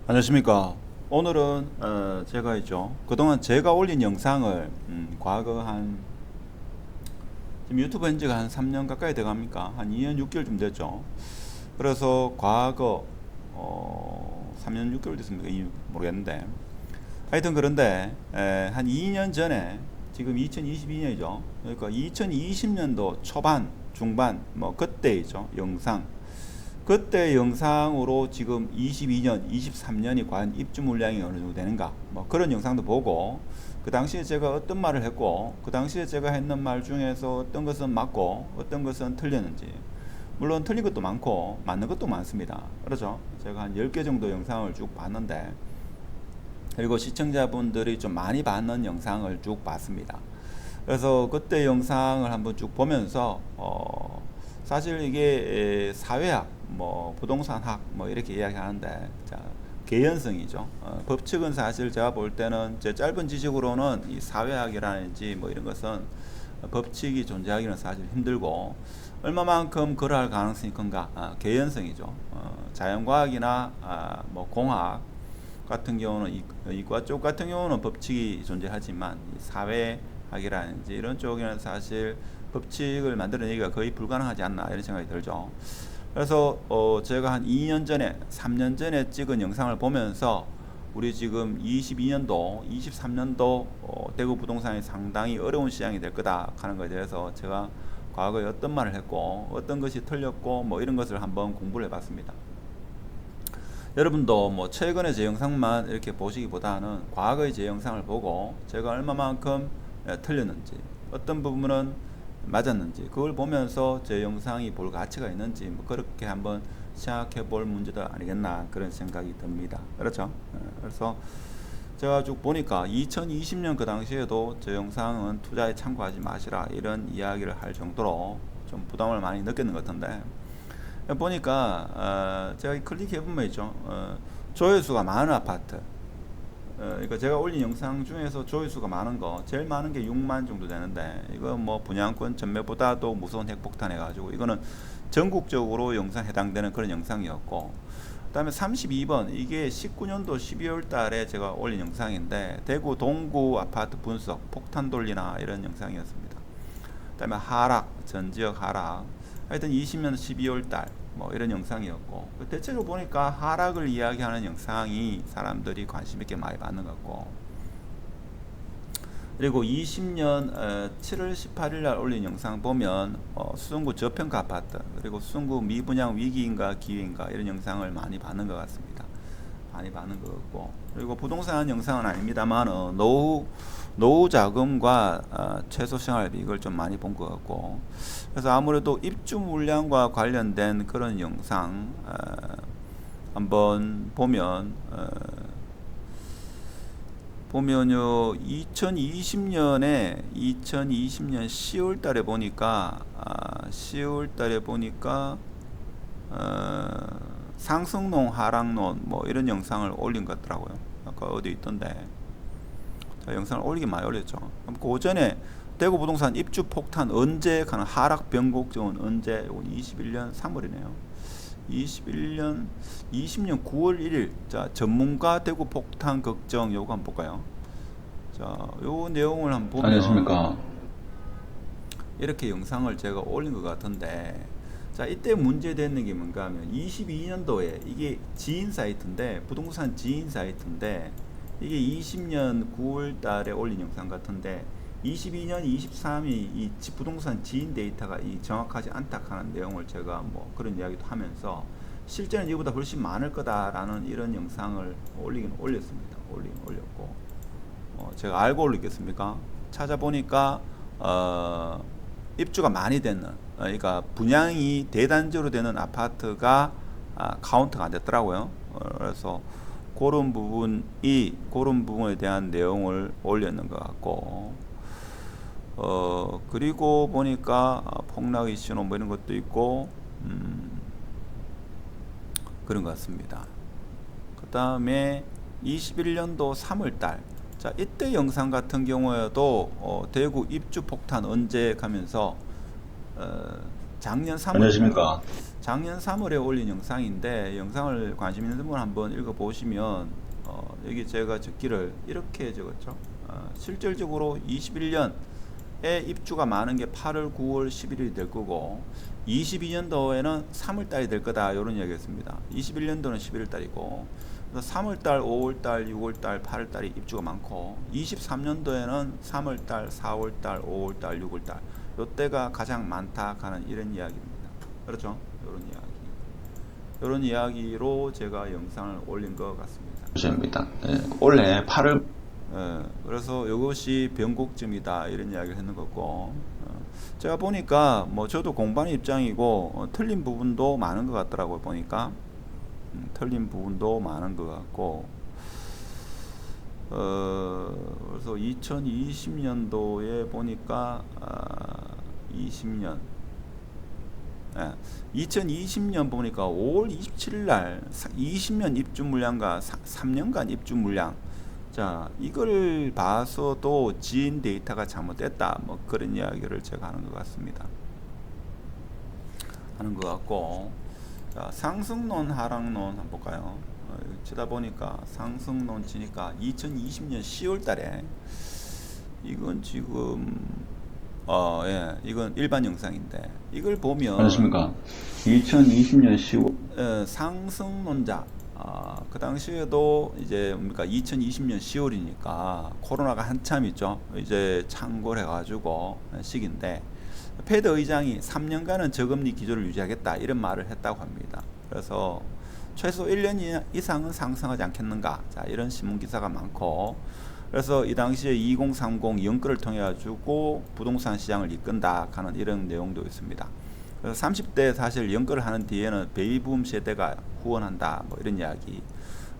안녕하십니까. 오늘은 제가 있죠. 그동안 제가 올린 영상을 과거 한 지금 유튜브 한 지가 한 3년 가까이 돼갑니까? 한 2년 6개월 좀 됐죠. 그래서 과거 3년 6개월 됐습니까? 모르겠는데 하여튼 그런데 한 2년 전에 지금 2022년이죠. 그러니까 2020년도 초반 중반 뭐 그때이죠. 영상 그때 영상으로 지금 22년, 23년이 과연 입주 물량이 어느 정도 되는가 뭐 그런 영상도 보고 그 당시에 제가 어떤 말을 했고 그 당시에 제가 했는 말 중에서 어떤 것은 맞고 어떤 것은 틀렸는지 물론 틀린 것도 많고 맞는 것도 많습니다. 그렇죠? 제가 한 10개 정도 영상을 쭉 봤는데 그리고 시청자분들이 좀 많이 받는 영상을 쭉 봤습니다. 그래서 그때 영상을 한번 쭉 보면서 사실 이게 사회학, 뭐 부동산학 뭐 이렇게 이야기하는데 자, 개연성이죠. 법칙은 사실 제가 볼 때는 제 짧은 지식으로는 이 사회학이라든지 뭐 이런 것은 법칙이 존재하기는 사실 힘들고 얼마만큼 그럴 가능성이 큰가? 개연성이죠. 자연과학이나 뭐 공학 같은 경우는 이과 쪽 같은 경우는 법칙이 존재하지만 사회학이라든지 이런 쪽에는 사실 법칙을 만들어내기가 거의 불가능하지 않나 이런 생각이 들죠. 그래서 제가 한 2년 전에 3년 전에 찍은 영상을 보면서 우리 지금 22년도 23년도 대구 부동산이 상당히 어려운 시장이 될 거다 하는 것에 대해서 제가 과거에 어떤 말을 했고 어떤 것이 틀렸고 뭐 이런 것을 한번 공부를 해봤습니다. 여러분도 뭐 최근에 제 영상만 이렇게 보시기보다는 과거의 제 영상을 보고 제가 얼마만큼 틀렸는지 어떤 부분은 맞았는지 그걸 보면서 제 영상이 볼 가치가 있는지 뭐 그렇게 한번 생각해 볼 문제도 아니겠나 그런 생각이 듭니다. 그렇죠? 그래서 제가 쭉 보니까 2020년 그 당시에도 제 영상은 투자에 참고하지 마시라 이런 이야기를 할 정도로 좀 부담을 많이 느꼈는 것 같은데 보니까 제가 클릭해 보면 있죠. 조회수가 많은 아파트. 그러니까 제가 올린 영상 중에서 조회수가 많은 거 제일 많은 게 6만 정도 되는데 이거 뭐 분양권 전매보다도 무서운 핵폭탄 해가지고 이거는 전국적으로 영상 해당되는 그런 영상이었고 그다음에 32번 이게 19년도 12월 달에 제가 올린 영상인데 대구 동구 아파트 분석 폭탄 돌리나 이런 영상이었습니다. 그다음에 하락 전 지역 하락 하여튼 20년 12월 달 뭐 이런 영상이었고 대체로 보니까 하락을 이야기하는 영상이 사람들이 관심 있게 많이 받는 것 같고 그리고 20년 7월 18일 날 올린 영상 보면 수성구 저평가 아파트 그리고 수성구 미분양 위기인가 기회인가 이런 영상을 많이 받는 것 같습니다. 많이 받는 것 같고 그리고 부동산 영상은 아닙니다만 노후 자금과 최소 생활비 이걸 좀 많이 본 것 같고 그래서 아무래도 입주 물량과 관련된 그런 영상 한번 보면요 2020년 10월 달에 보니까 10월 달에 보니까 상승론 하락론 뭐 이런 영상을 올린 것 같더라고요. 아까 어디 있던데 영상을 올리긴 많이 올렸죠. 그 전에 대구 부동산 입주 폭탄 언제 가는 하락 변곡점은 언제 21년 3월이네요. 21년 20년 9월 1일 자 전문가 대구 폭탄 걱정 요거 한번 볼까요? 자, 요 내용을 한번 보면 안녕하십니까. 이렇게 영상을 제가 올린 것 같은데 자 이때 문제되는 게 뭔가 하면 22년도에 이게 지인 사이트인데 부동산 지인 사이트인데 이게 20년 9월 달에 올린 영상 같은데 22년 23이 이 부동산 지인 데이터가 이 정확하지 않다 하는 내용을 제가 뭐 그런 이야기도 하면서 실제는 이보다 훨씬 많을 거다라는 이런 영상을 올리긴 올렸습니다. 올렸고 제가 알고 올리겠습니까? 찾아보니까 입주가 많이 되는 그러니까 분양이 대단지로 되는 아파트가 카운트가 안 됐더라고요. 그래서 그런 부분에 대한 내용을 올렸는 것 같고 그리고 보니까 폭락 이슈노 뭐 이런 것도 있고 그런 것 같습니다. 그 다음에 21년도 3월달 자 이때 영상 같은 경우에도 대구 입주 폭탄 언제 가면서 작년 3월 안녕하십니까. 작년 3월에 올린 영상인데 영상을 관심 있는 분 한번 읽어보시면 여기 제가 적기를 이렇게 적었죠. 실질적으로 21년에 입주가 많은 게 8월, 9월, 11일이 될 거고 22년도에는 3월달이 될 거다 이런 이야기였습니다. 21년도는 11월달이고 3월달, 5월달, 6월달, 8월달이 입주가 많고 23년도에는 3월달, 4월달, 5월달, 6월달 이때가 가장 많다 하는 이런 이야기입니다. 그렇죠? 이런 이야기로 제가 영상을 올린 것 같습니다. 올해 8월 그래서 이것이 변곡점이다 이런 이야기를 했는 거고 제가 보니까 뭐 저도 공부하는 입장이고 틀린 부분도 많은 것 같더라고요. 보니까 틀린 부분도 많은 것 같고 그래서 2020년도에 보니까 2020년 보니까 5월 27일 날 20년 입주 물량과 3년간 입주 물량, 자 이걸 봐서도 지인 데이터가 잘못됐다 뭐 그런 이야기를 제가 하는 것 같습니다. 하는 것 같고, 자 상승론 하락론 한번 볼까요? 치다 보니까 상승론 치니까 2020년 10월 달에 이건 지금 이건 일반 영상인데 이걸 보면 안녕하십니까. 2020년 10월 상승론자 그 당시에도 이제 뭡니까 2020년 10월이니까 코로나가 한참 있죠. 이제 창궐 해가지고 시기인데 페드 의장이 3년간은 저금리 기조를 유지하겠다 이런 말을 했다고 합니다. 그래서 최소 1년 이상은 상승하지 않겠는가, 자 이런 신문 기사가 많고, 그래서 이 당시에 2030 연끌을 통해 가지고 부동산 시장을 이끈다 하는 이런 내용도 있습니다. 그래서 30대 사실 연끌을 하는 뒤에는 베이비붐 세대가 후원한다 뭐 이런 이야기.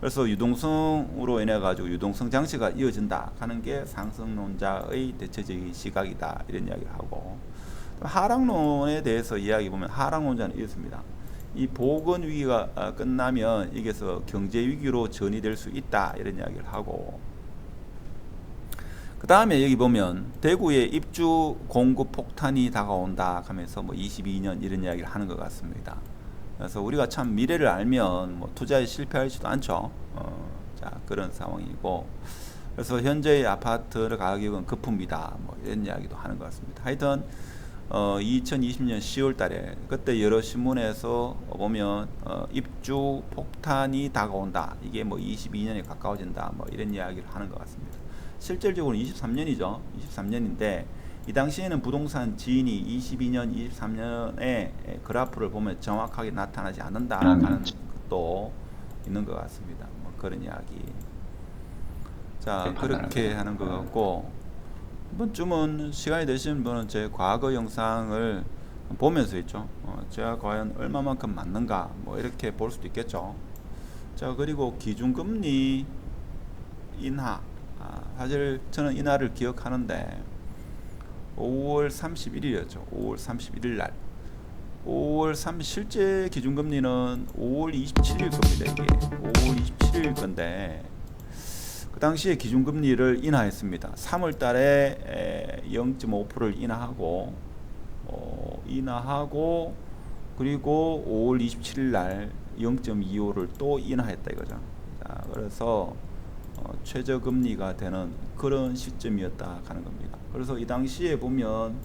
그래서 유동성으로 인해 가지고 유동성 장치가 이어진다 하는 게 상승론자의 대체적인 시각이다 이런 이야기를 하고, 하락론에 대해서 이야기 보면 하락론자는 이렇습니다. 이 보건 위기가 끝나면 이게서 경제 위기로 전이될 수 있다 이런 이야기를 하고, 그 다음에 여기 보면 대구에 입주 공급 폭탄이 다가온다 하면서 뭐 22년 이런 이야기를 하는 것 같습니다. 그래서 우리가 참 미래를 알면 뭐 투자에 실패하지도 않죠. 자 그런 상황이고, 그래서 현재의 아파트 가격은 거품이다 뭐 이런 이야기도 하는 것 같습니다. 하여튼 2020년 10월 달에 그때 여러 신문에서 보면 입주 폭탄이 다가온다, 이게 뭐 22년에 가까워진다 뭐 이런 이야기를 하는 것 같습니다. 실질적으로 23년이죠. 23년인데 이 당시에는 부동산 지인이 22년, 23년에 그래프를 보면 정확하게 나타나지 않는다 하는 것도 있는 것 같습니다. 뭐 그런 이야기. 자 그렇게 하는 것 같고, 한 번쯤은 시간이 되시는 분은 제 과거 영상을 보면서 있죠. 제가 과연 얼마만큼 맞는가 뭐 이렇게 볼 수도 있겠죠. 자 그리고 기준금리 인하, 사실 저는 이날을 기억하는데 5월 31일이었죠. 5월 31일 날 5월 3 실제 기준금리는 5월 27일 겁니다. 이게 5월 27일 건데 그 당시에 기준금리를 인하했습니다. 3월 달에 0.5%를 인하하고 그리고 5월 27일 날 0.25를 또 인하했다 이거죠. 자, 그래서 최저금리가 되는 그런 시점이었다 하는 겁니다. 그래서 이 당시에 보면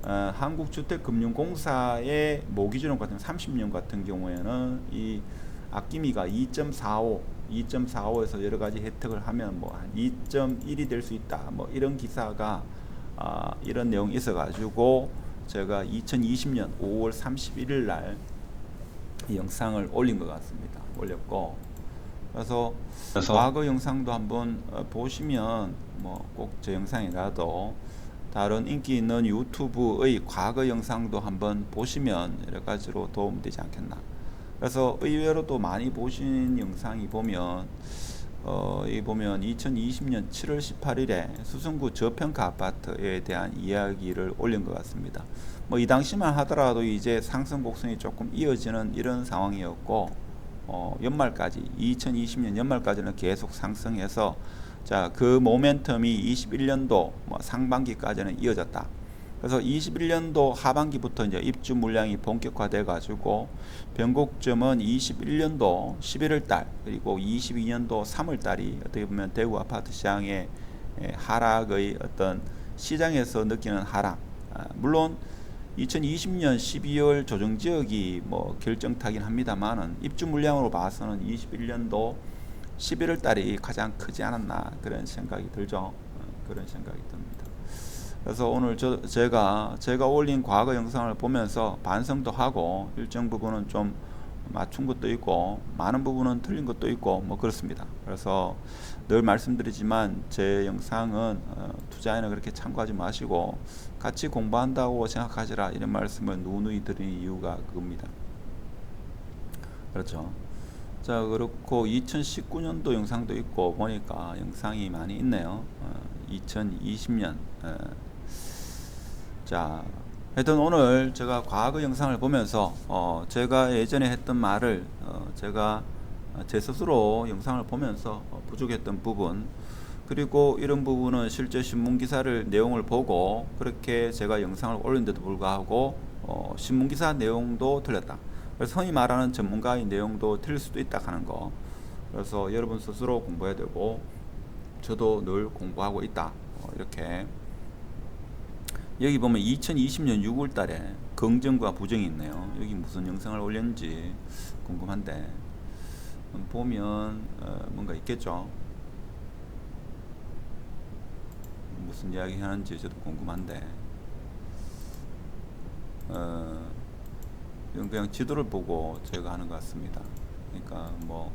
한국주택금융공사의 모기준원 같은 30년 같은 경우에는 이 아낌이가 2.45에서 여러 가지 혜택을 하면 뭐 한 2.1이 될 수 있다 뭐 이런 기사가 이런 내용이 있어 가지고 제가 2020년 5월 31일 날 이 영상을 올린 것 같습니다. 올렸고, 그래서 과거 영상도 한번 보시면 뭐 꼭 제 영상이라도 다른 인기 있는 유튜브의 과거 영상도 한번 보시면 여러 가지로 도움되지 않겠나. 그래서 의외로 또 많이 보신 영상이 보면 이 보면 2020년 7월 18일에 수성구 저평가 아파트에 대한 이야기를 올린 것 같습니다. 뭐 이 당시만 하더라도 이제 상승 곡선이 조금 이어지는 이런 상황이었고, 연말까지 2020년 연말까지는 계속 상승해서 자 그 모멘텀이 21년도 뭐 상반기까지는 이어졌다. 그래서 21년도 하반기부터 이제 입주 물량이 본격화돼 가지고 변곡점은 21년도 11월 달 그리고 22년도 3월 달이 어떻게 보면 대구 아파트 시장의 하락의 어떤 시장에서 느끼는 하락. 물론 2020년 12월 조정 지역이 뭐 결정타긴 합니다만은 입주 물량으로 봐서는 21년도 11월 달이 가장 크지 않았나 그런 생각이 들죠. 그런 생각이 듭니다. 그래서 오늘 제가 올린 과거 영상을 보면서 반성도 하고 일정 부분은 좀 맞춘 것도 있고 많은 부분은 틀린 것도 있고 뭐 그렇습니다. 그래서 늘 말씀드리지만 제 영상은 투자에는 그렇게 참고하지 마시고 같이 공부한다고 생각하시라 이런 말씀을 누누이 드리는 이유가 그겁니다. 그렇죠. 자, 그렇고 2019년도 영상도 있고 보니까 영상이 많이 있네요. 2020년 자, 하여튼 오늘 제가 과거 영상을 보면서 제가 예전에 했던 말을 제가 제 스스로 영상을 보면서 부족했던 부분 그리고 이런 부분은 실제 신문기사를 내용을 보고 그렇게 제가 영상을 올린데도 불구하고 신문기사 내용도 틀렸다. 그래서 흔히 말하는 전문가의 내용도 틀릴 수도 있다 하는 거. 그래서 여러분 스스로 공부해야 되고 저도 늘 공부하고 있다. 이렇게 여기 보면 2020년 6월 달에 긍정과 부정이 있네요. 여기 무슨 영상을 올렸는지 궁금한데 보면 뭔가 있겠죠. 무슨 이야기 하는지 저도 궁금한데 이건 그냥 지도를 보고 제가 하는 것 같습니다. 그러니까 뭐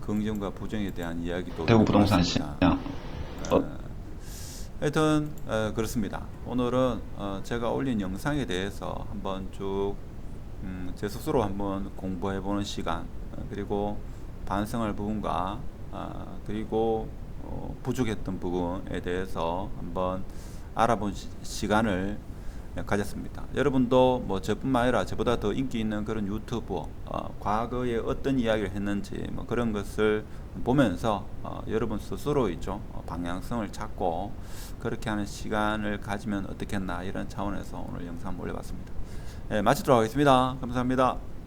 긍정과 부정에 대한 이야기도 대구 부동산 시장. 하여튼 그렇습니다. 오늘은 제가 올린 영상에 대해서 한번 쭉 제 스스로 한번 공부해보는 시간 그리고 반성할 부분과 그리고 부족했던 부분에 대해서 한번 알아본 시간을 가졌습니다. 여러분도 뭐 저뿐만 아니라 저보다 더 인기 있는 그런 유튜버 과거에 어떤 이야기를 했는지 뭐 그런 것을 보면서 여러분 스스로 있죠 방향성을 찾고 그렇게 하는 시간을 가지면 어떻겠나 이런 차원에서 오늘 영상 올려봤습니다. 마치도록 하겠습니다. 감사합니다.